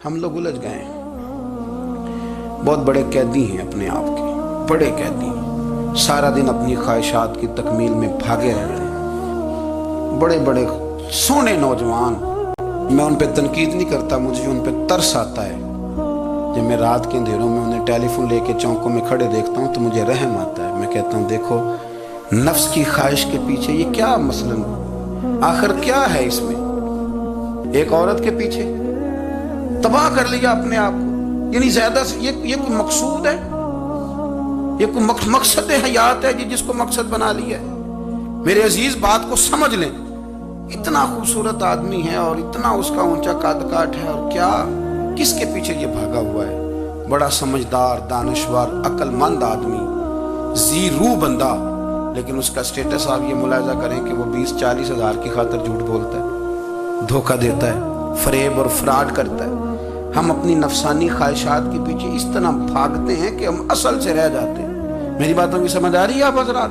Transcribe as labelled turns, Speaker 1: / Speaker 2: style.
Speaker 1: ہم لوگ الجھ گئے ہیں، بہت بڑے قیدی ہیں اپنے آپ کے، بڑے قیدی ہیں، سارا دن اپنی خواہشات کی تکمیل میں بھاگے رہ رہے ہیں، بڑے بڑے سونے نوجوان۔ میں ان پہ تنقید نہیں کرتا، مجھے ان پہ ترس آتا ہے۔ جب میں رات کے اندھیروں میں انہیں ٹیلی فون لے کے چوکوں میں کھڑے دیکھتا ہوں تو مجھے رحم آتا ہے۔ میں کہتا ہوں دیکھو نفس کی خواہش کے پیچھے یہ کیا مثلاً آخر کیا ہے اس میں؟ ایک عورت کے پیچھے تباہ کر لیا اپنے آپ کو، یعنی زیادہ سے یہ کوئی مقصود ہے؟ یہ کوئی مقصد حیات ہے جس کو مقصد بنا لیا ہے؟ میرے عزیز بات کو سمجھ لیں، اتنا خوبصورت آدمی ہے اور اتنا اس کا اونچا قد کاٹ ہے، اور کیا کس کے پیچھے یہ بھاگا ہوا ہے؟ بڑا سمجھدار، دانشور، عقل مند آدمی، ذی روح بندہ، لیکن اس کا سٹیٹس آپ یہ ملاحظہ کریں کہ وہ 20-40 ہزار کی خاطر جھوٹ بولتا ہے، دھوکہ دیتا ہے، فریب اور فراڈ کرتا ہے۔ ہم اپنی نفسانی خواہشات کے پیچھے اس طرح بھاگتے ہیں کہ ہم اصل سے رہ جاتے ہیں۔ میری باتوں کی سمجھ آ رہی ہے آپ حضرات؟